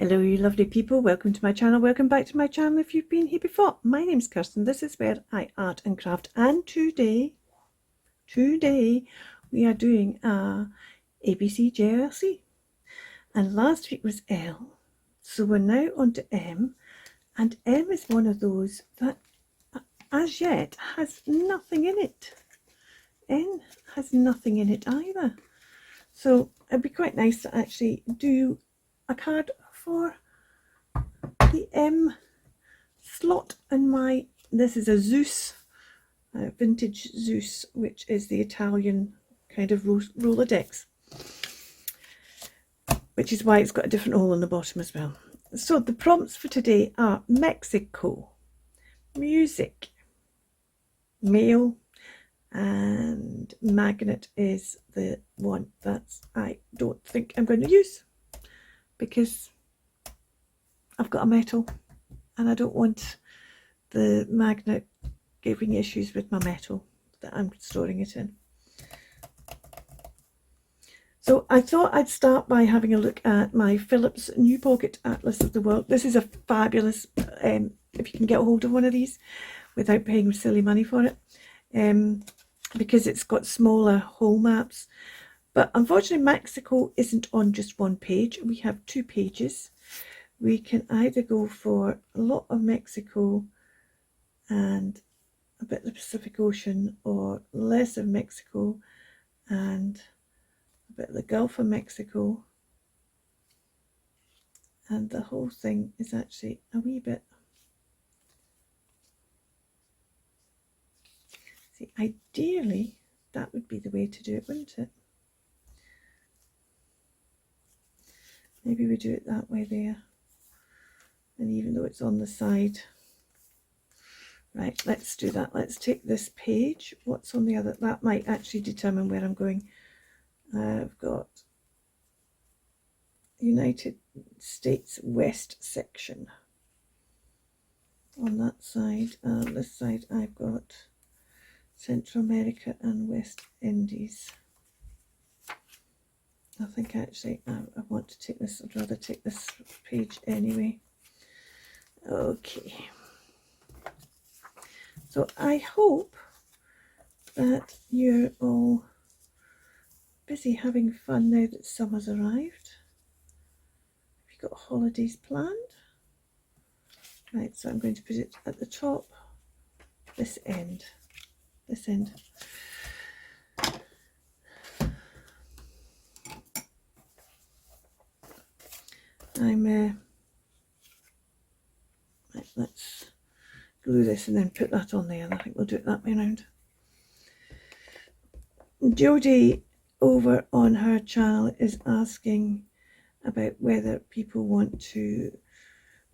Hello you lovely people, welcome to my channel, welcome back to my channel if you've been here before. My name's Kirsten, this is where I art and craft, and today we are doing ABC JRC, and last week was L, so we're now on to M, and M is one of those that as yet has nothing in it. N has nothing in it either, so it'd be quite nice to actually do a card for the M slot in my, this is a Zeus, vintage Zeus, which is the Italian kind of Rolodex, which is why it's got a different hole in the bottom as well. So the prompts for today are Mexico, music, mail, and magnet is the one that I don't think I'm going to use because I've got a metal and I don't want the magnet giving issues with my metal that I'm storing it in. So I thought I'd start by having a look at my Phillips New Pocket Atlas of the World. This is a fabulous, if you can get a hold of one of these without paying silly money for it, because it's got smaller hole maps. But unfortunately Mexico isn't on just one page, we have 2 pages. We can either go for a lot of Mexico and a bit of the Pacific Ocean, or less of Mexico and a bit of the Gulf of Mexico, and the whole thing is actually a wee bit, see, ideally that would be the way to do it, wouldn't it? Maybe we do it that way there, and even though it's on the side. Right, let's do that. Let's take this page. What's on the other? That might actually determine where I'm going. I've got United States West section on that side. On this side I've got Central America and West Indies. I think actually I want to take this, I'd rather take this page anyway. Okay. So I hope that you're all busy having fun now that summer's arrived. Have you got holidays planned? Right, so I'm going to put it at the top, this end. Right, let's glue this and then put that on there. I think we'll do it that way around. Jodi over on her channel is asking about whether people want to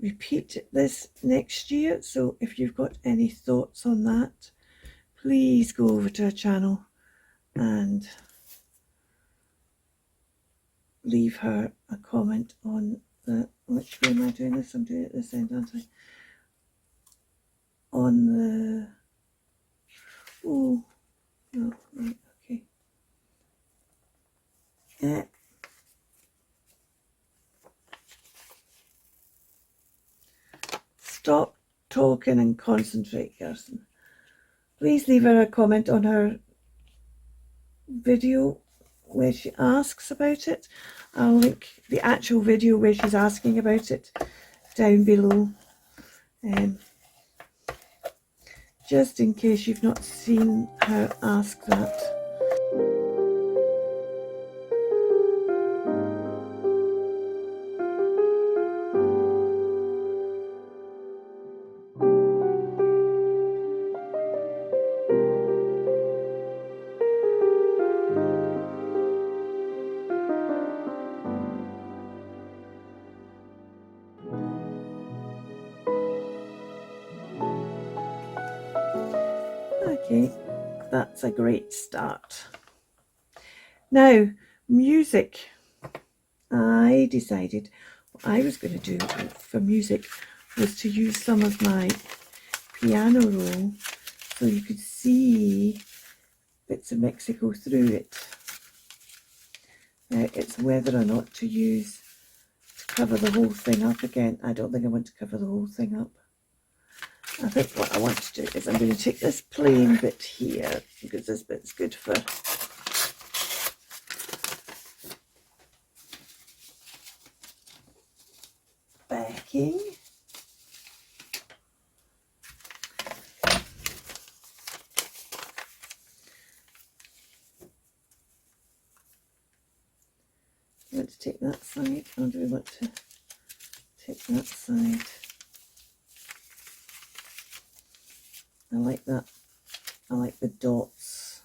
repeat this next year. So if you've got any thoughts on that, please go over to her channel and leave her a comment on the, which way am I doing this? I'm doing it this end, aren't I? On the, oh no, right, okay, yeah. Stop talking and concentrate, Kirsten. Please leave her a comment on her video where she asks about it. I'll link the actual video where she's asking about it down below, just in case you've not seen her ask that. Okay, that's a great start. Now, music. I decided what I was going to do for music was to use some of my piano roll so you could see bits of Mexico through it. Now, it's whether or not to use cover the whole thing up again. I don't think I want to cover the whole thing up. I think what I want to do is I'm going to take this plain bit here, because this bit's good for backing. Do we want to take that side, or do we want to take that side? I like that. I like the dots.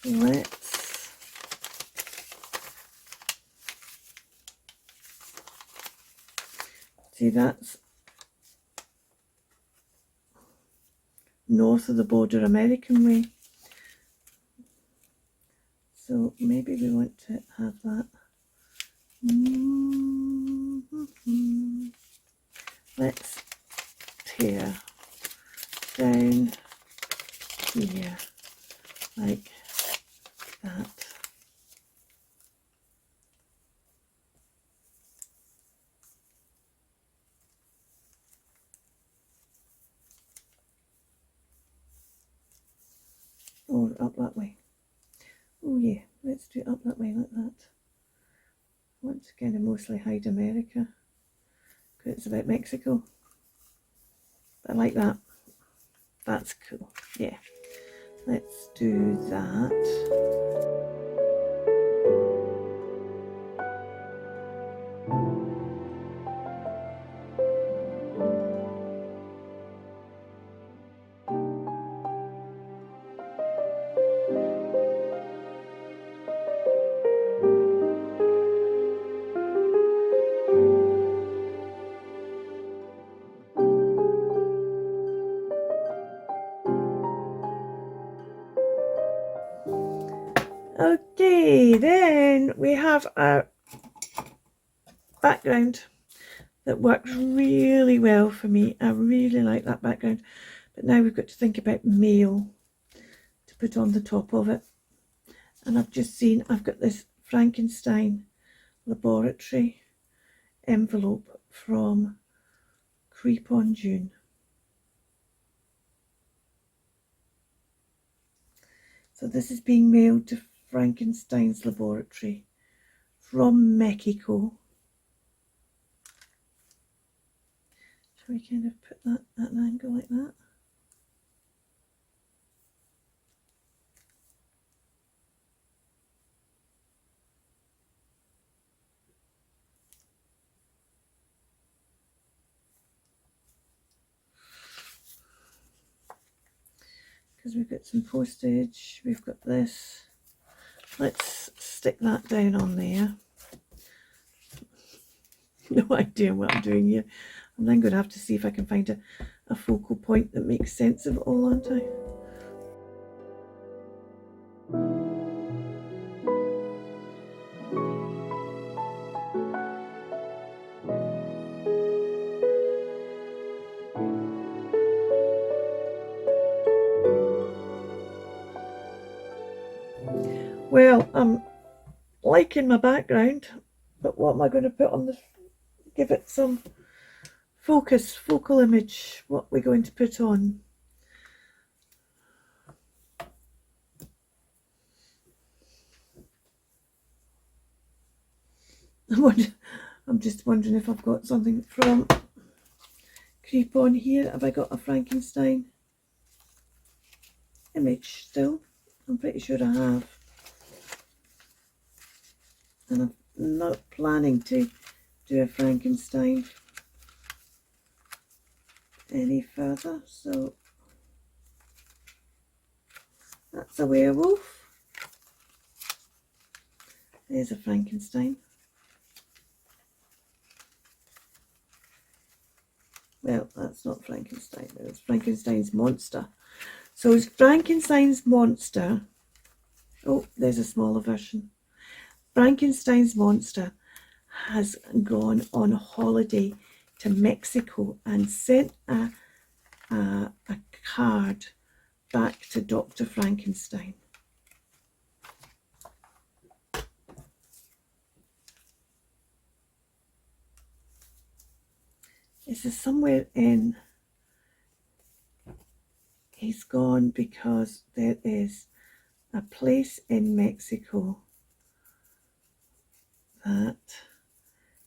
Let's see, that's north of the border American way. So maybe we want to have that. Let's tear down here like that. Or up that way. Oh yeah, let's do it up that way like that. I want to kind of mostly hide America, because it's about Mexico. But I like that. That's cool. Yeah. Let's do that. Okay, then we have a background that works really well for me. I really like that background. But now we've got to think about mail to put on the top of it. And I've just seen, I've got this Frankenstein laboratory envelope from Creep on June. So this is being mailed to Frankenstein's laboratory from Mexico. Shall we kind of put that at an angle like that? Because we've got some postage, we've got this. Let's stick that down on there. No idea what I'm doing here. I'm then going to have to see if I can find a focal point that makes sense of it all, aren't I? Well, I'm liking my background, but what am I going to put on the, give it some focus, focal image, what we're going to put on. I'm just wondering if I've got something from Creep on here. Have I got a Frankenstein image still? I'm pretty sure I have. And I'm not planning to do a Frankenstein any further, so that's a werewolf. There's a Frankenstein. Well, that's not Frankenstein, it's Frankenstein's monster. So it's Frankenstein's monster. Oh, there's a smaller version. Frankenstein's monster has gone on holiday to Mexico and sent a card back to Dr. Frankenstein. This is somewhere in, he's gone because there is a place in Mexico that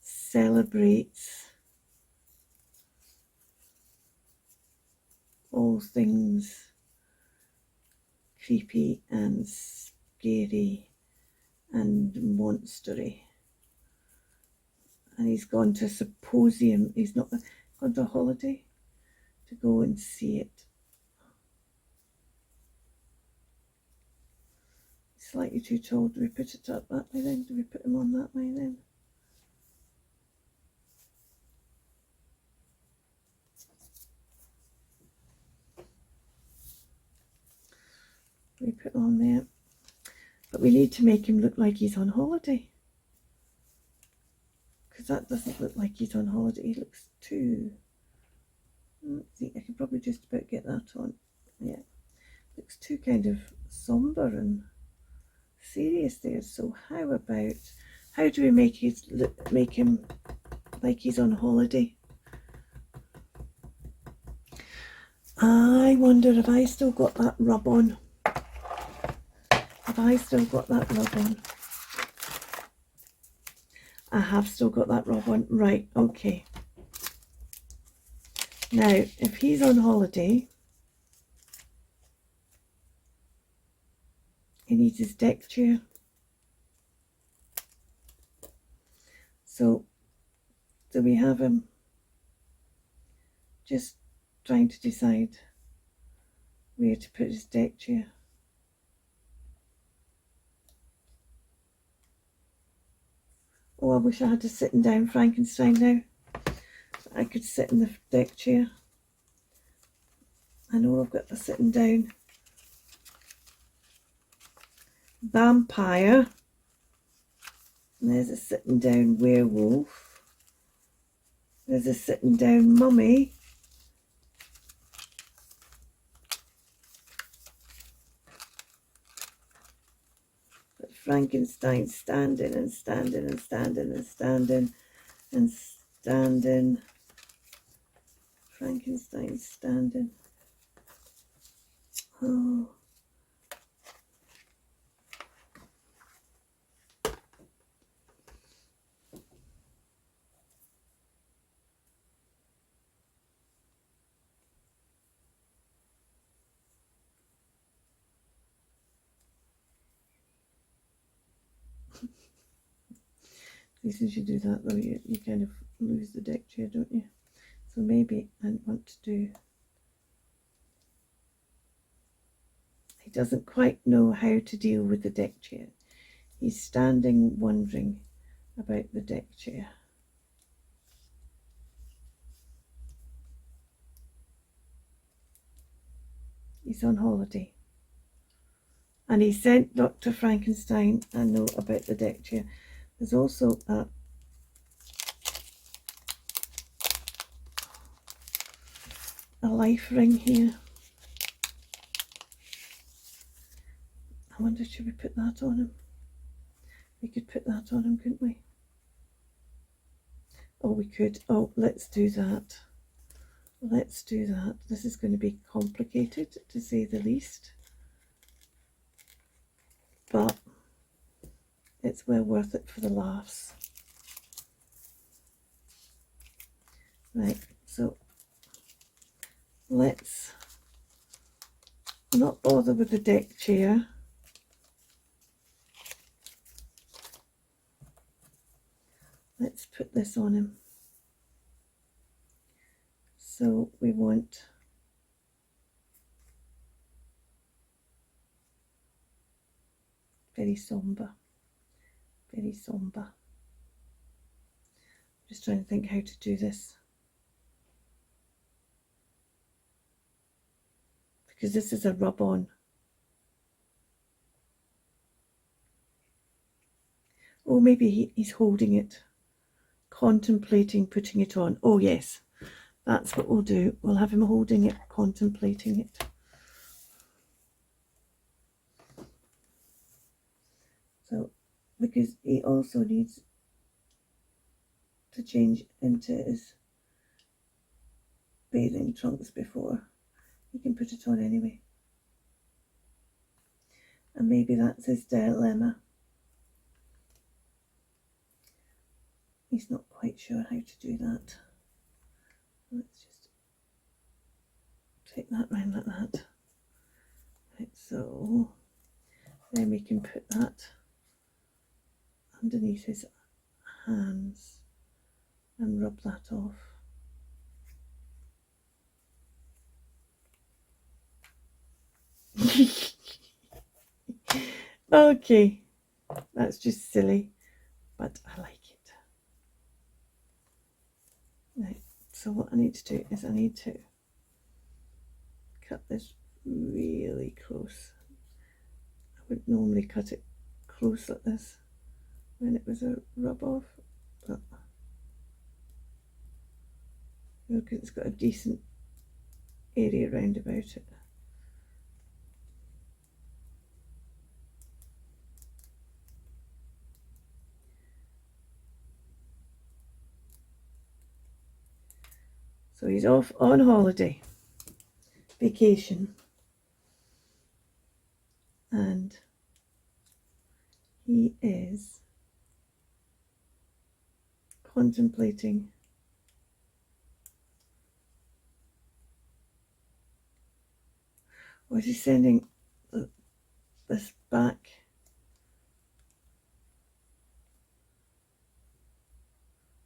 celebrates all things creepy and scary and monstery. And he's gone to a symposium. He's not gone to a holiday to go and see it. Slightly too tall. Do we put it up that way then? Do we put him on that way then? We put on there. But we need to make him look like he's on holiday. Because that doesn't look like he's on holiday. He looks too... See, I could probably just about get that on. Yeah. Looks too kind of somber and serious there. So how do we make him like he's on holiday? I wonder if I still got that rub on. Have I still got that rub on? I have still got that rub on. Right, okay. Now, if he's on holiday, he needs his deck chair. So, do we have him just trying to decide where to put his deck chair? Oh, I wish I had a sitting down Frankenstein now. I could sit in the deck chair. I know I've got the sitting down vampire. And there's a sitting down werewolf. There's a sitting down mummy. But Frankenstein's standing and standing and standing and standing and standing. Frankenstein's standing. Oh. As soon as you do that though, you kind of lose the deck chair, don't you? So maybe I want to do... He doesn't quite know how to deal with the deck chair. He's standing wondering about the deck chair. He's on holiday. And he sent Dr. Frankenstein a note about the deck chair. There's also a life ring here. I wonder, should we put that on him? We could put that on him, couldn't we? Oh, we could. Oh, let's do that. Let's do that. This is going to be complicated, to say the least. But it's well worth it for the laughs. Right, so let's not bother with the deck chair. Let's put this on him. So we want very somber, very somber. Just trying to think how to do this, because this is a rub on. Or maybe he's holding it, contemplating putting it on. Oh yes, that's what we'll do. We'll have him holding it, contemplating it. So, because he also needs to change into his bathing trunks before. You can put it on anyway. And maybe that's his dilemma. He's not quite sure how to do that. Let's just take that round like that. Right, so then we can put that underneath his hands and rub that off. Okay, that's just silly, but I like it. Right, so what I need to do is I need to cut this really close. I would normally cut it close like this when it was a rub off, but because it's got a decent area round about it. So he's off on holiday, vacation, and he is contemplating or is he sending this back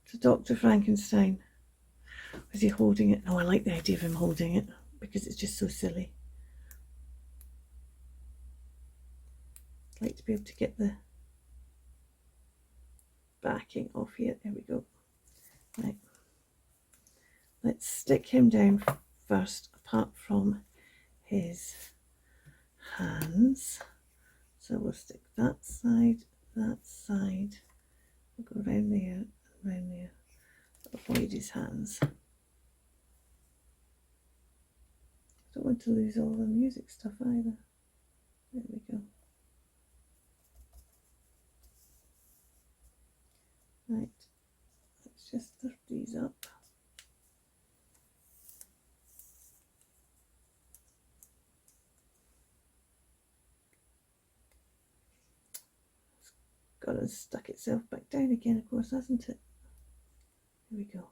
to Dr. Frankenstein? Is he holding it? No, I like the idea of him holding it because it's just so silly. I'd like to be able to get the backing off here. There we go. Right. Let's stick him down first, apart from his hands. So we'll stick that side. We'll go around there, around there. Avoid his hands. I don't want to lose all the music stuff either. There we go. Right, let's just lift these up. It's got to stuck itself back down again, of course, hasn't it? There we go.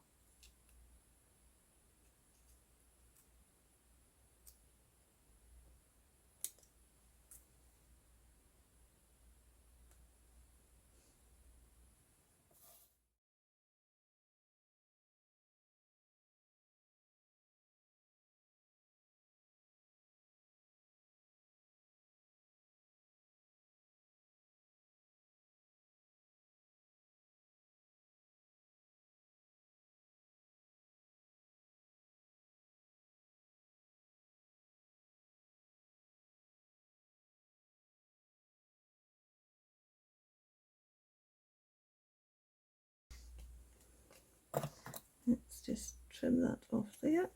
Let's just trim that off there.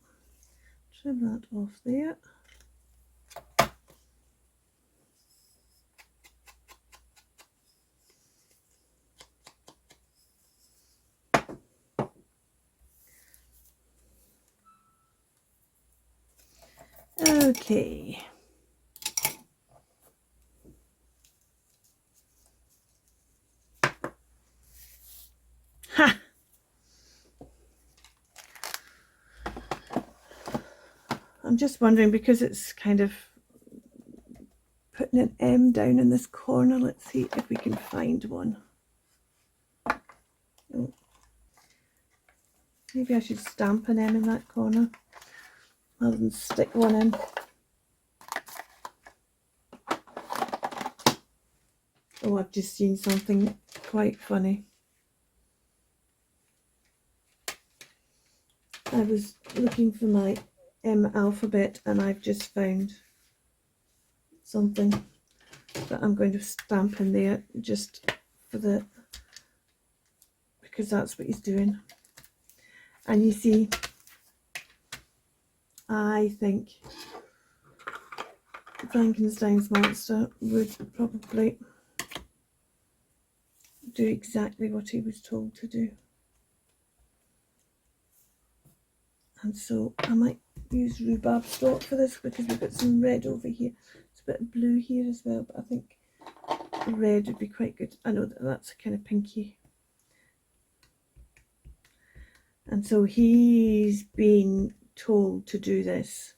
Trim that off there. Okay. Ha! I'm just wondering, because it's kind of putting an M down in this corner, let's see if we can find one. Oh. Maybe I should stamp an M in that corner rather than stick one in. Oh, I've just seen something quite funny. I was looking for my M alphabet and I've just found something that I'm going to stamp in there just for the, because that's what he's doing. And you see, I think Frankenstein's monster would probably do exactly what he was told to do. And so I might use rhubarb stock for this because we've got some red over here. It's a bit of blue here as well, but I think the red would be quite good. I know that that's kind of pinky. And so he's been told to do this.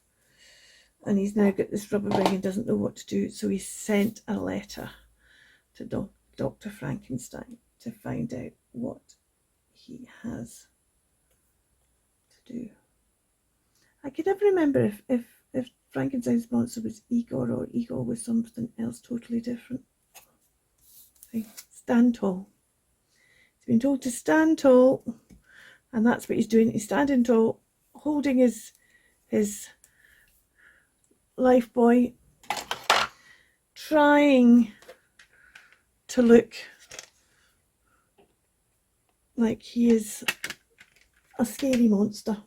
And he's now got this rubber ring and doesn't know what to do. So he sent a letter to Dr. Frankenstein to find out what he has to do. I could never remember if Frankenstein's monster was Igor or Igor was something else totally different. See, stand tall. He's been told to stand tall, and that's what he's doing. He's standing tall, holding his life boy, trying to look like he is a scary monster.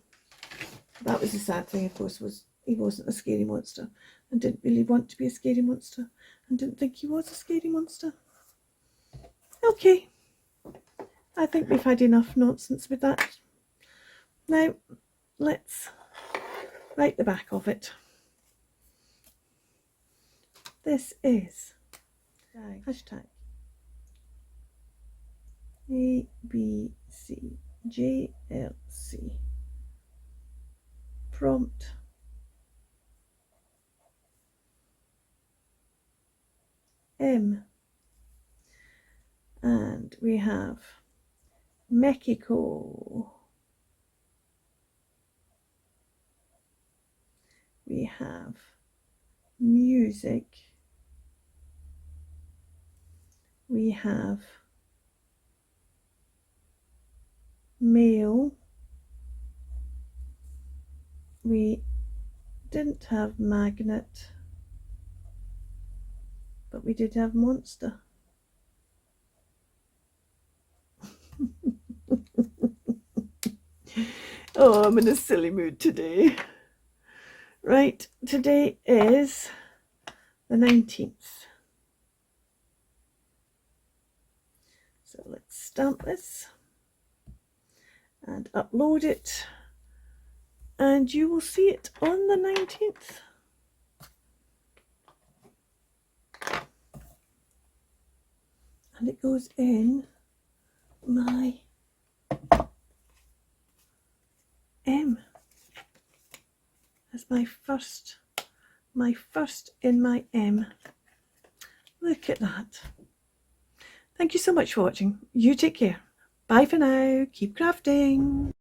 That was the sad thing, of course, was he wasn't a scary monster and didn't really want to be a scary monster and didn't think he was a scary monster. Okay, I think we've had enough nonsense with that. Now, let's write the back of it. This is hashtag ABCJLC. Prompt M. And we have Mexico. We have music. We have male. We didn't have magnet, but we did have monster. Oh, I'm in a silly mood today. Right, today is the 19th. So let's stamp this and upload it, and you will see it on the 19th. And it goes in my M as my first in my M. Look at that. Thank you so much for watching. You take care. Bye for now. Keep crafting.